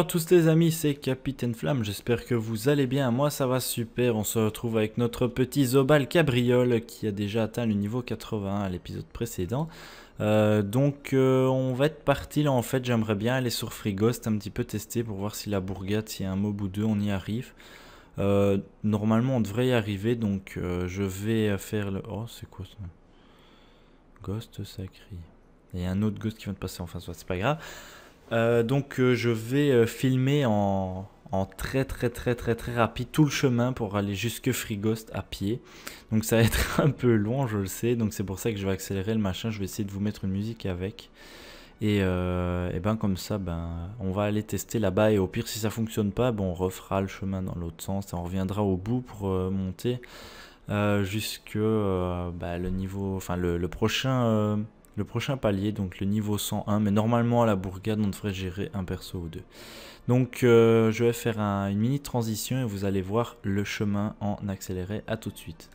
tous les amis, c'est Capitaine Flamme, j'espère que vous allez bien, moi ça va super, on se retrouve avec notre petit Zobal Cabriole qui a déjà atteint le niveau 81 à l'épisode précédent. On va être parti là en fait, j'aimerais bien aller sur Frigost un petit peu tester pour voir si la bourgade, s'il y a un mob ou deux, on y arrive. Normalement on devrait y arriver, donc je vais faire le... Oh c'est quoi ça? Ghost sacré. Il y a un autre ghost qui vient de passer en face, c'est pas grave. Je vais filmer en très rapide tout le chemin pour aller jusque Frigost à pied. Donc ça va être un peu long, je le sais, donc c'est pour ça que je vais accélérer le machin. Je vais essayer de vous mettre une musique avec. Et ben comme ça, on va aller tester là-bas. Et au pire, si ça fonctionne pas, on refera le chemin dans l'autre sens et on reviendra au bout pour monter jusque le niveau, enfin le prochain. Le prochain palier, donc le niveau 101, mais normalement à la bourgade on devrait gérer un perso ou deux. Donc je vais faire une mini transition et vous allez voir le chemin en accéléré. À tout de suite.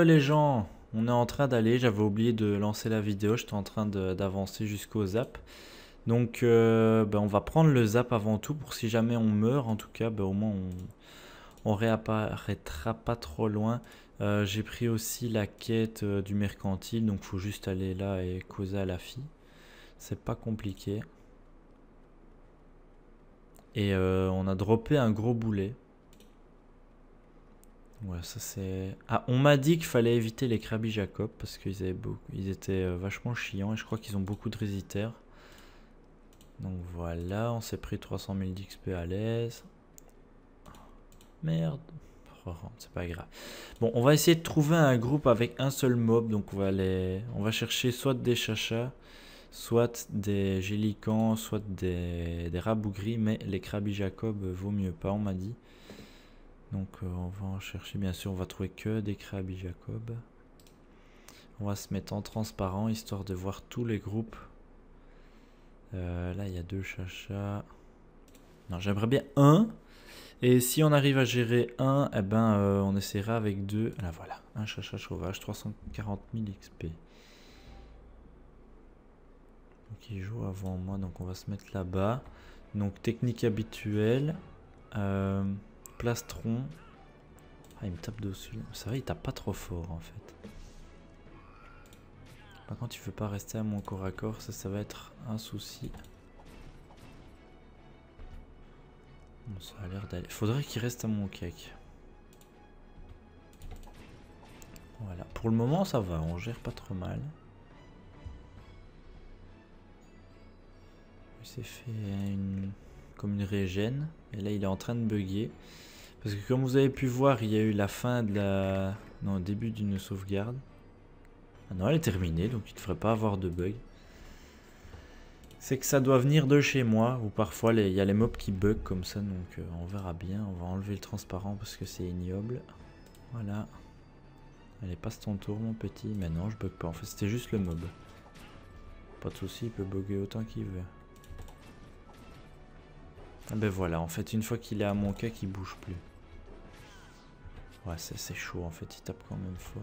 Les gens, on est en train d'aller, j'avais oublié de lancer la vidéo, j'étais en train d'avancer jusqu'au zap. Donc on va prendre le zap avant tout pour si jamais on meurt, en tout cas au moins on réapparaîtra pas trop loin. J'ai pris aussi la quête du mercantile, donc faut juste aller là et causer à la fille. C'est pas compliqué. Et on a droppé un gros boulet. Ouais, ça c'est... Ah, on m'a dit qu'il fallait éviter les Krabi Jacob parce ils étaient vachement chiants et je crois qu'ils ont beaucoup de résistères. Donc voilà, on s'est pris 300 000 d'XP à l'aise. Merde. Oh, c'est pas grave. Bon, on va essayer de trouver un groupe avec un seul mob. Donc on va chercher soit des chachas, soit des gélicans, soit des rabougris. Mais les Krabi Jacob vaut mieux pas, on m'a dit. Donc on va en chercher, bien sûr, on va trouver que des Krabi Jacob. On va se mettre en transparent, histoire de voir tous les groupes. Là, il y a deux chachas. Non, j'aimerais bien un. Et si on arrive à gérer un, eh ben, on essaiera avec deux. Là, voilà, un chacha sauvage, 340 000 XP. Donc, il joue avant moi, donc on va se mettre là-bas. Donc, technique habituelle. Plastron. Ah, il me tape dessus. C'est vrai, il tape pas trop fort en fait. Par contre, il veut pas rester à mon corps à corps. Ça va être un souci. Bon, ça a l'air d'aller. Faudrait qu'il reste à mon cake. Voilà. Pour le moment, ça va. On gère pas trop mal. Il s'est fait comme une régène. Et là, il est en train de bugger. Parce que comme vous avez pu voir, il y a eu la fin de la... Non, le début d'une sauvegarde. Ah non, elle est terminée, donc il ne devrait pas avoir de bug. C'est que ça doit venir de chez moi, ou parfois il y a les mobs qui bug comme ça, donc on verra bien. On va enlever le transparent parce que c'est ignoble. Voilà. Allez, passe ton tour mon petit. Mais non, je bug pas. En fait, c'était juste le mob. Pas de souci, il peut bugger autant qu'il veut. Ah ben voilà, en fait, une fois qu'il est à mon cas, il bouge plus. Ouais, c'est chaud, en fait, il tape quand même fort.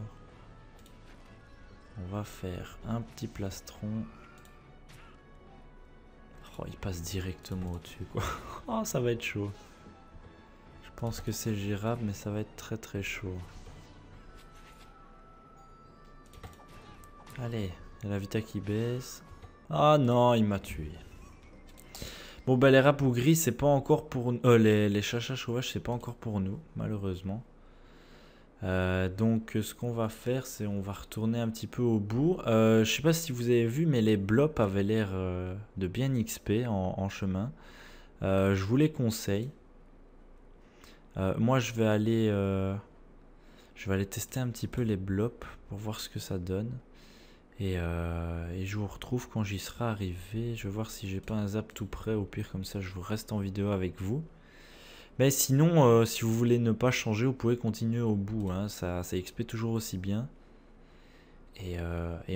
On va faire un petit plastron. Oh, il passe directement au-dessus, quoi. Oh, ça va être chaud. Je pense que c'est gérable, mais ça va être très très chaud. Allez, il y a la vita qui baisse. Ah non, il m'a tué. Bon, bah les rapougris, c'est pas encore pour nous. Les chachas sauvages, c'est pas encore pour nous, malheureusement. Donc ce qu'on va faire, c'est on va retourner un petit peu au bout. Je sais pas si vous avez vu, mais les blops avaient l'air de bien XP en chemin. Je vous les conseille. Moi je vais aller tester un petit peu les blops pour voir ce que ça donne. Et je vous retrouve quand j'y serai arrivé. Je vais voir si j'ai pas un zap tout près. Au pire comme ça je vous reste en vidéo avec vous. Mais sinon, si vous voulez ne pas changer, vous pouvez continuer au bout. Hein. Ça XP toujours aussi bien. Et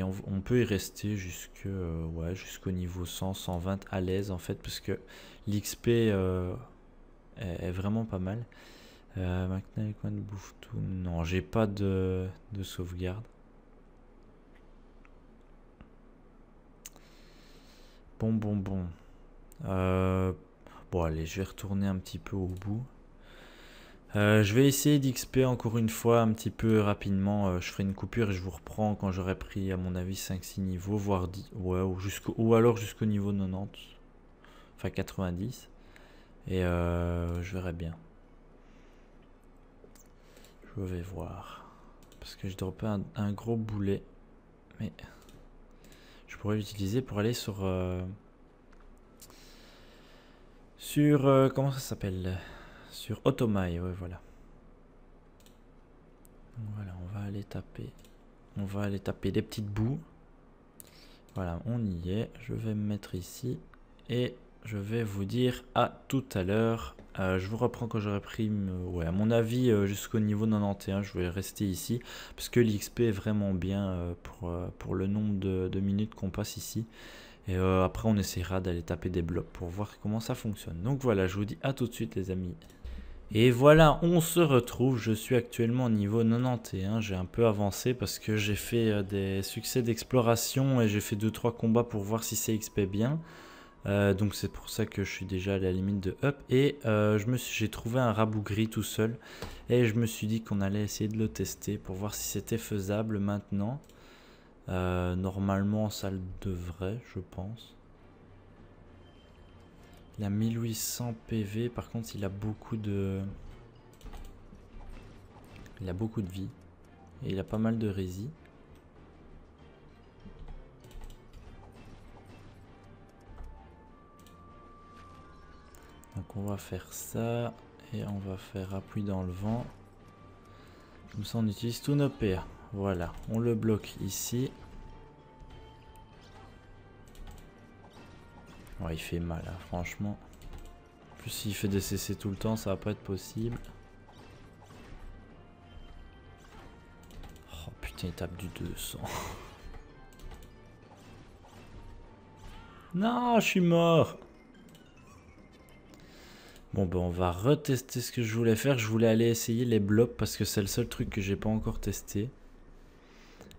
on peut y rester ouais, jusqu'au niveau 100, 120 à l'aise en fait. Parce que l'XP est vraiment pas mal. Maintenant, les coins de bouffe tout. Non, j'ai pas de sauvegarde. Bon. Bon, allez, je vais retourner un petit peu au bout. Je vais essayer d'XP encore une fois un petit peu rapidement. Je ferai une coupure et je vous reprends quand j'aurai pris à mon avis 5-6 niveaux, voire 10. Ouais, ou alors jusqu'au niveau 90. Enfin 90. Et je verrai bien. Je vais voir. Parce que je droppais un gros boulet. Mais je pourrais l'utiliser pour aller sur... comment ça s'appelle? Sur Otomaï, ouais, voilà. Voilà, on va aller taper. On va aller taper des petites boues. Voilà, on y est. Je vais me mettre ici. Et je vais vous dire à tout à l'heure. Je vous reprends quand j'aurai pris, ouais, à mon avis, jusqu'au niveau 91. Je vais rester ici. Parce que l'XP est vraiment bien pour le nombre de minutes qu'on passe ici. Et après, on essaiera d'aller taper des blocs pour voir comment ça fonctionne. Donc voilà, je vous dis à tout de suite, les amis. Et voilà, on se retrouve. Je suis actuellement au niveau 91. J'ai un peu avancé parce que j'ai fait des succès d'exploration et j'ai fait 2-3 combats pour voir si c'est XP bien. Donc c'est pour ça que je suis déjà à la limite de up. Et j'ai trouvé un rabougri tout seul. Et je me suis dit qu'on allait essayer de le tester pour voir si c'était faisable maintenant. Normalement ça le devrait, je pense. Il a 1800 PV, par contre il a beaucoup de... Il a beaucoup de vie. Et il a pas mal de rési. Donc on va faire ça. Et on va faire appui dans le vent. Comme ça on utilise tous nos PA. Voilà, on le bloque ici. Ouais, il fait mal, hein, franchement. En plus, s'il fait des CC tout le temps, ça va pas être possible. Oh putain, il tape du 200. Non, je suis mort. Bon, ben on va retester ce que je voulais faire. Je voulais aller essayer les blocs parce que c'est le seul truc que j'ai pas encore testé.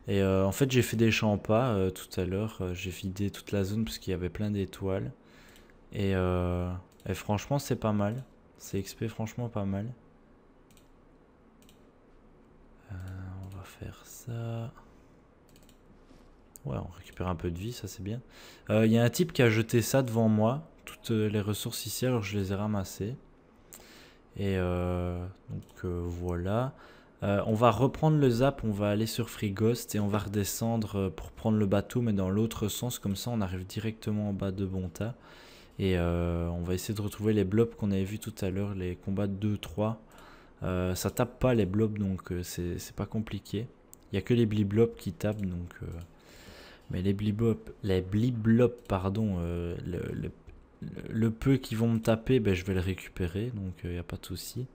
Et en fait, j'ai fait des champas tout à l'heure. J'ai vidé toute la zone parce qu'il y avait plein d'étoiles. Et franchement, c'est pas mal. C'est XP franchement pas mal. On va faire ça. Ouais, on récupère un peu de vie, ça c'est bien. Il y a un type qui a jeté ça devant moi. Toutes les ressources ici, alors je les ai ramassées. Et donc voilà. On va reprendre le zap, on va aller sur Freeghost et on va redescendre pour prendre le bateau, mais dans l'autre sens, comme ça on arrive directement en bas de Bonta. Et on va essayer de retrouver les blobs qu'on avait vus tout à l'heure, les combats 2-3. Ça tape pas les blobs, donc c'est pas compliqué. Il n'y a que les bliblobs qui tapent, donc... mais les bliblobs, pardon, le peu qui vont me taper, ben, je vais le récupérer, donc il n'y a pas de souci.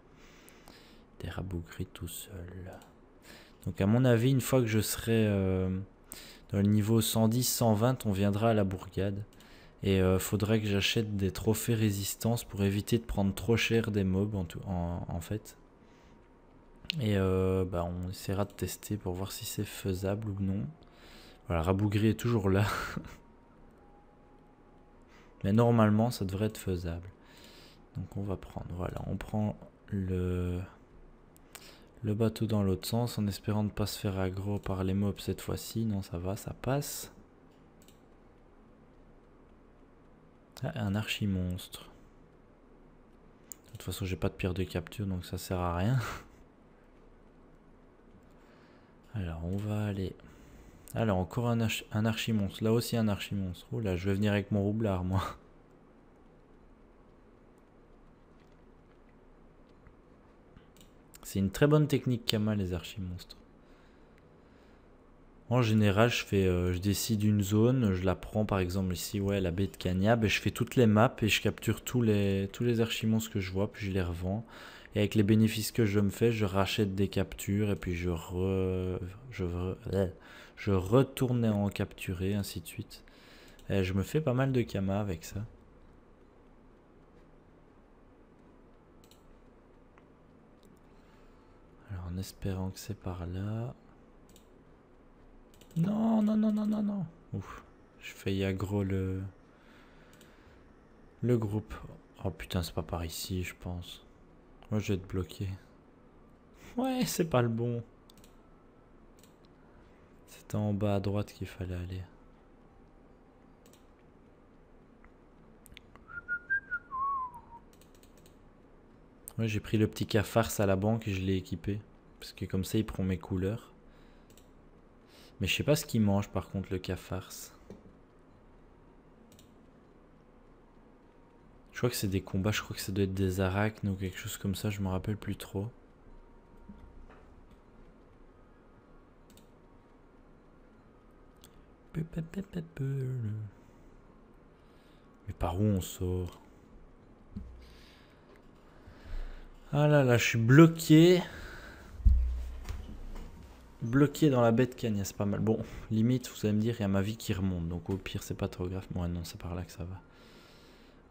Des rabougris tout seul. Donc à mon avis, une fois que je serai dans le niveau 110-120, on viendra à la bourgade. Et faudrait que j'achète des trophées résistance pour éviter de prendre trop cher des mobs en fait. Et bah, on essaiera de tester pour voir si c'est faisable ou non. Voilà, Rabougri est toujours là. Mais normalement, ça devrait être faisable. Donc on va prendre, voilà, on prend le bateau dans l'autre sens en espérant ne pas se faire aggro par les mobs cette fois-ci. Non, ça va, ça passe. Ah, un archimonstre. De toute façon, j'ai pas de pierre de capture, donc ça sert à rien. Alors, on va aller... Alors, encore un archimonstre. Là aussi, un archimonstre. Oh là, je vais venir avec mon roublard, moi. C'est une très bonne technique Kama, les archimonstres. En général, je décide une zone, je la prends par exemple ici, ouais, la baie de Kanyab, et je fais toutes les maps et je capture tous les archimonstres que je vois, puis je les revends. Et avec les bénéfices que je me fais, je rachète des captures et puis je retourne en capturer, ainsi de suite. Et je me fais pas mal de Kama avec ça. Alors en espérant que c'est par là. Non, non, non, non, non, non. Ouf, je failli aggro le groupe. Oh putain, c'est pas par ici, je pense. Moi, je vais être bloqué. Ouais, c'est pas le bon. C'était en bas à droite qu'il fallait aller. Ouais, j'ai pris le petit cafard à la banque et je l'ai équipé. Parce que comme ça, il prend mes couleurs. Mais je sais pas ce qu'il mange par contre, le cafard. Je crois que c'est des combats, je crois que ça doit être des arachnes ou quelque chose comme ça, je me rappelle plus trop. Mais par où on sort? Ah là là, je suis bloqué. Bloqué dans la baie de Cagnes, c'est pas mal. Bon, limite, vous allez me dire, il y a ma vie qui remonte. Donc au pire, c'est pas trop grave. Moi, non, c'est par là que ça va.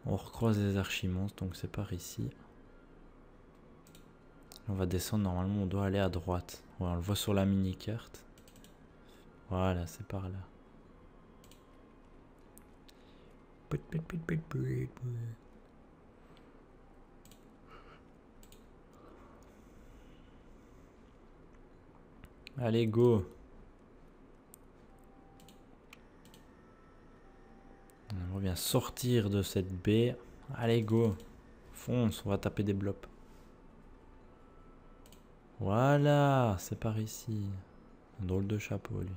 On recroise les archimonstres, donc c'est par ici. On va descendre, normalement, on doit aller à droite. Ouais, on le voit sur la mini-carte. Voilà, c'est par là. Allez, go. On revient sortir de cette baie. Allez, go. Fonce, on va taper des blops. Voilà, c'est par ici. Un drôle de chapeau, lui.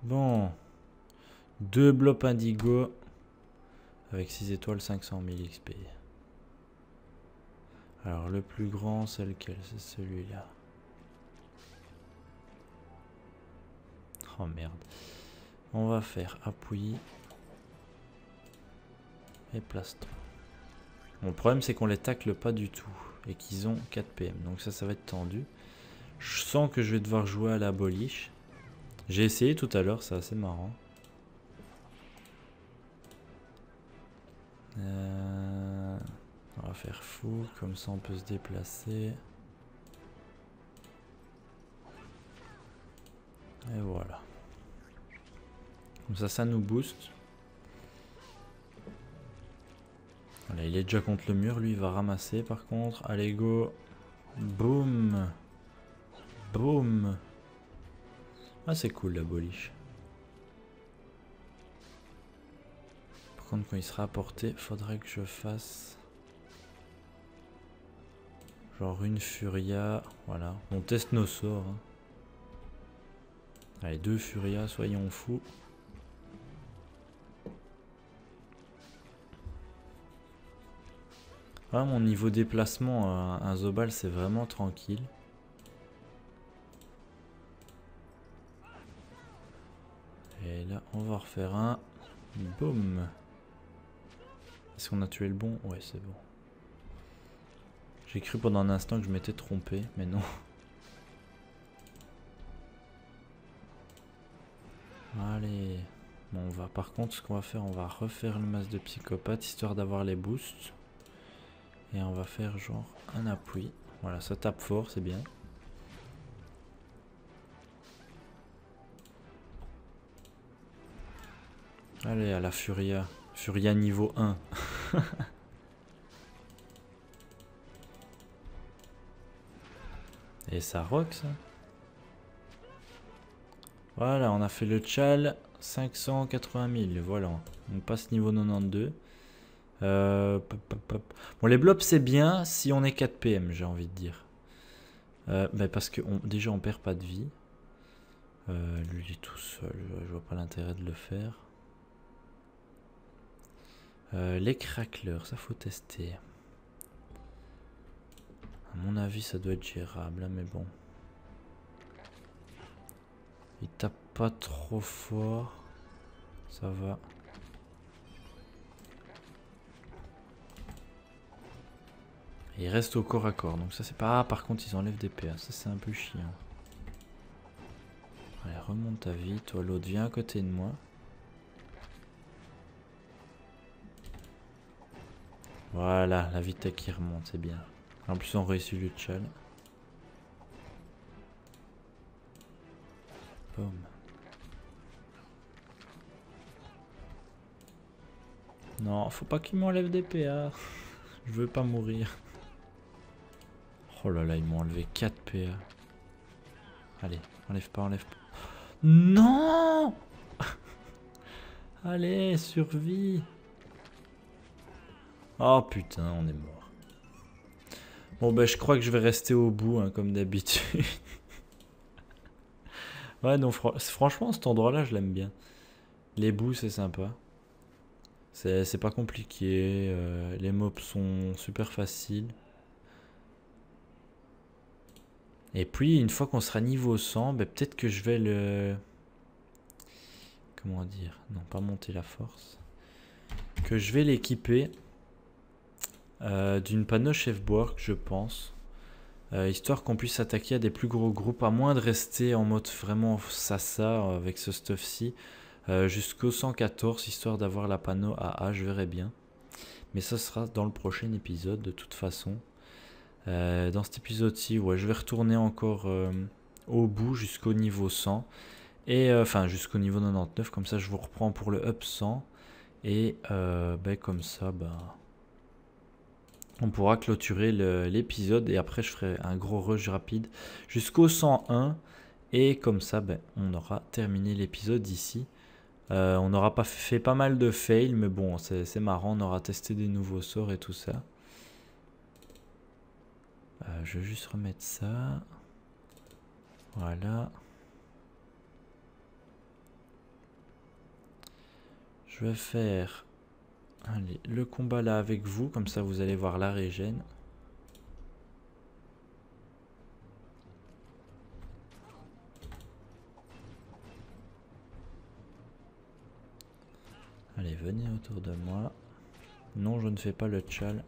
Bon. 2 blops indigo. Avec 6 étoiles, 500 000 XP. Alors, le plus grand, c'est lequel? C'est celui-là. Oh merde. On va faire appui. Et plastron. Bon, le problème, c'est qu'on les tacle pas du tout. Et qu'ils ont 4 PM. Donc ça va être tendu. Je sens que je vais devoir jouer à la boliche. J'ai essayé tout à l'heure, c'est assez marrant. On va faire fou, comme ça on peut se déplacer. Et voilà. Comme ça, ça nous booste. Voilà, il est déjà contre le mur, lui il va ramasser par contre. Allez go. Boum. Boum. Ah c'est cool la boliche. Par contre quand il sera à portée, faudrait que je fasse... genre une furia. Voilà, on teste nos sorts. Hein. Allez, 2 furias, soyons fous. Ah, mon niveau déplacement, un Zobal c'est vraiment tranquille. Et là on va refaire un. Boum. Est-ce qu'on a tué le bon? Ouais c'est bon. J'ai cru pendant un instant que je m'étais trompé, mais non. Allez. Bon on va par contre ce qu'on va faire, on va refaire le masque de psychopathe histoire d'avoir les boosts. Et on va faire genre un appui. Voilà, ça tape fort, c'est bien. Allez, à la Furia. Furia niveau 1. Et ça rock ça. Voilà, on a fait le chal. 580 000, voilà. On passe niveau 92. Bon, les blobs c'est bien si on est 4 PM, j'ai envie de dire. Parce que déjà on perd pas de vie. Lui il est tout seul, je vois pas l'intérêt de le faire. Les cracklers, ça faut tester. À mon avis ça doit être gérable, hein, mais bon. Il tape pas trop fort. Ça va. Et il reste au corps à corps, donc ça c'est pas... Ah, par contre ils enlèvent des PA, ça c'est un peu chiant. Allez, remonte ta vie, toi l'autre viens à côté de moi. Voilà, la vitesse qui remonte, c'est bien. En plus on réussit le chal. Boum. Non, faut pas qu'il m'enlève des PA. Je veux pas mourir. Oh là là, ils m'ont enlevé 4 PA. Allez, enlève pas, enlève pas. Non. Allez, survie. Oh putain, on est mort. Bon bah je crois que je vais rester au bout, hein, comme d'habitude. Ouais, non, franchement, cet endroit-là, je l'aime bien. Les bouts, c'est sympa. C'est pas compliqué. Les mobs sont super faciles. Et puis, une fois qu'on sera niveau 100, bah, peut-être que je vais le... Comment dire? Non, pas monter la force. Que je vais l'équiper d'une panneau chef-bourg, je pense. Histoire qu'on puisse attaquer à des plus gros groupes, à moins de rester en mode vraiment sassa avec ce stuff-ci. Jusqu'au 114, histoire d'avoir la panneau AA, je verrai bien. Mais ça sera dans le prochain épisode de toute façon. Dans cet épisode-ci, ouais, je vais retourner encore au bout jusqu'au niveau 100. Et enfin jusqu'au niveau 99, comme ça je vous reprends pour le up 100. Et comme ça, on pourra clôturer l'épisode. Et après je ferai un gros rush rapide jusqu'au 101. Et comme ça, on aura terminé l'épisode ici. On aura pas fait pas mal de fails, mais bon, c'est marrant, on aura testé des nouveaux sorts et tout ça. Je vais juste remettre ça. Voilà. Je vais faire allez, le combat là avec vous, comme ça vous allez voir la régène. Allez, venez autour de moi. Non, je ne fais pas le tchal.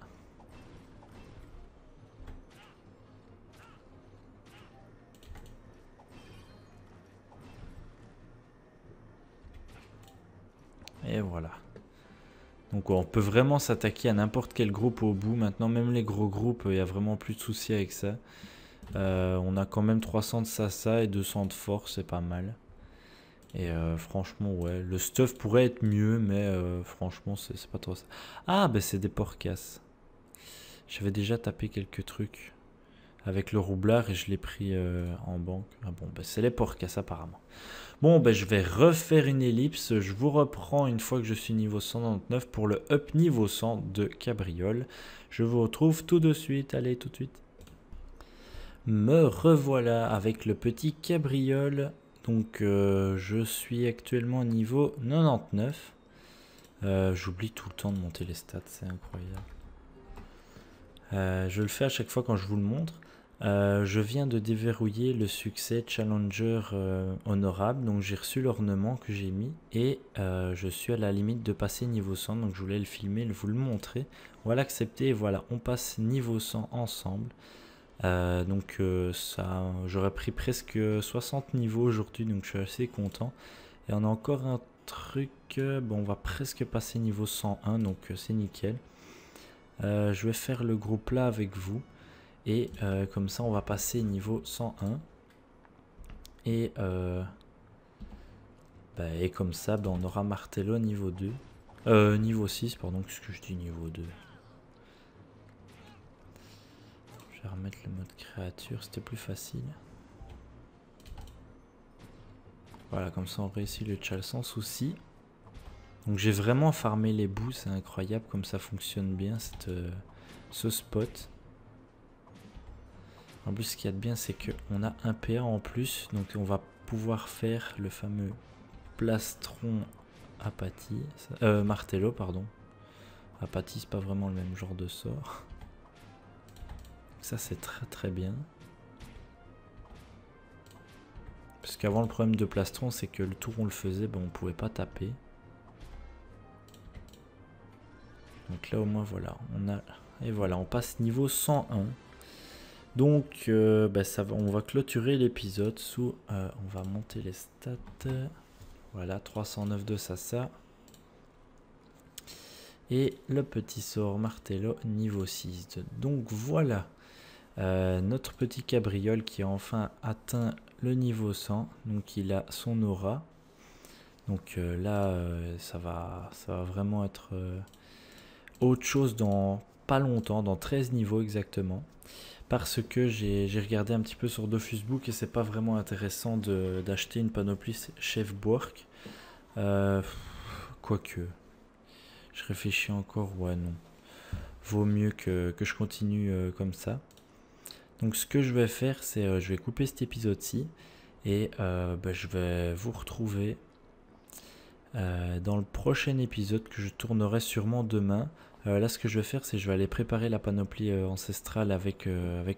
Et voilà. Donc on peut vraiment s'attaquer à n'importe quel groupe au bout. Maintenant, même les gros groupes, il n'y a vraiment plus de soucis avec ça. On a quand même 300 de sasa et 200 de force, c'est pas mal. Et franchement, ouais, le stuff pourrait être mieux, mais franchement, c'est pas trop ça. Ah, ben c'est des porcasses. J'avais déjà tapé quelques trucs avec le roublard et je l'ai pris en banque. Ah bon, ben c'est les porcasses apparemment. Bon, ben je vais refaire une ellipse. Je vous reprends une fois que je suis niveau 199 pour le up niveau 100 de Cabriole. Je vous retrouve tout de suite. Allez, tout de suite. Me revoilà avec le petit Cabriole. Donc je suis actuellement niveau 99. J'oublie tout le temps de monter les stats, c'est incroyable. Je le fais à chaque fois quand je vous le montre. Je viens de déverrouiller le succès Challenger honorable. Donc j'ai reçu l'ornement que j'ai mis. Et je suis à la limite de passer niveau 100. Donc je voulais le filmer, vous le montrer. On va l'accepter et voilà, on passe niveau 100 ensemble. Donc ça, j'aurais pris presque 60 niveaux aujourd'hui, donc je suis assez content. Et on a encore un truc, bon on va presque passer niveau 101, donc c'est nickel. Je vais faire le groupe là avec vous, et comme ça on va passer niveau 101. Et, et comme ça on aura Martello niveau 2, niveau 6, pardon, qu'est-ce que je dis niveau 2? Je vais remettre le mode créature, c'était plus facile. Voilà, comme ça on réussit le challenge sans souci. Donc j'ai vraiment farmé les bouts, c'est incroyable comme ça fonctionne bien ce spot. En plus ce qu'il y a de bien c'est qu'on a un PA en plus, donc on va pouvoir faire le fameux plastron apathie, martello pardon. Apathie c'est pas vraiment le même genre de sort. Ça c'est très très bien. Parce qu'avant le problème de plastron c'est que le tour où on le faisait, on pouvait pas taper. Donc là au moins voilà, et voilà, on passe niveau 101. Donc ça va, on va clôturer l'épisode sous, on va monter les stats. Voilà, 309 de Sasa. Et le petit sort Martello niveau 6. Donc voilà. Notre petit Cabriole qui a enfin atteint le niveau 100, donc il a son aura. Donc là ça va vraiment être autre chose dans pas longtemps, dans 13 niveaux exactement, parce que j'ai regardé un petit peu sur Dofusbook et c'est pas vraiment intéressant d'acheter une panoplie chef Bork, quoique je réfléchis encore, ouais non, vaut mieux que je continue comme ça. Donc ce que je vais faire, c'est je vais couper cet épisode-ci et je vais vous retrouver dans le prochain épisode que je tournerai sûrement demain. Là ce que je vais faire, c'est je vais aller préparer la panoplie ancestrale avec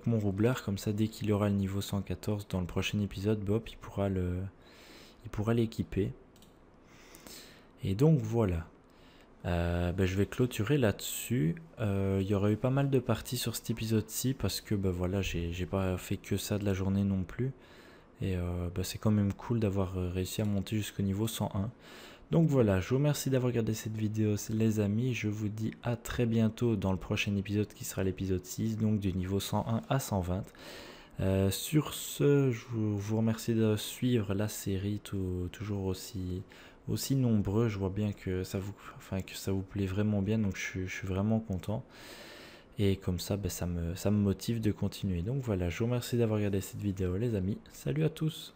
mon roublard, comme ça dès qu'il aura le niveau 114 dans le prochain épisode, Bob il pourra l'équiper. Et donc voilà. Je vais clôturer là-dessus. Il y aura eu pas mal de parties sur cet épisode-ci parce que voilà, j'ai pas fait que ça de la journée non plus. Et c'est quand même cool d'avoir réussi à monter jusqu'au niveau 101. Donc voilà, je vous remercie d'avoir regardé cette vidéo les amis. Je vous dis à très bientôt dans le prochain épisode qui sera l'épisode 6, donc du niveau 101 à 120. Sur ce, je vous remercie de suivre la série toujours aussi nombreux. Je vois bien que ça vous plaît vraiment bien, donc je suis vraiment content. Et comme ça, ça me motive de continuer. Donc voilà, je vous remercie d'avoir regardé cette vidéo les amis. Salut à tous!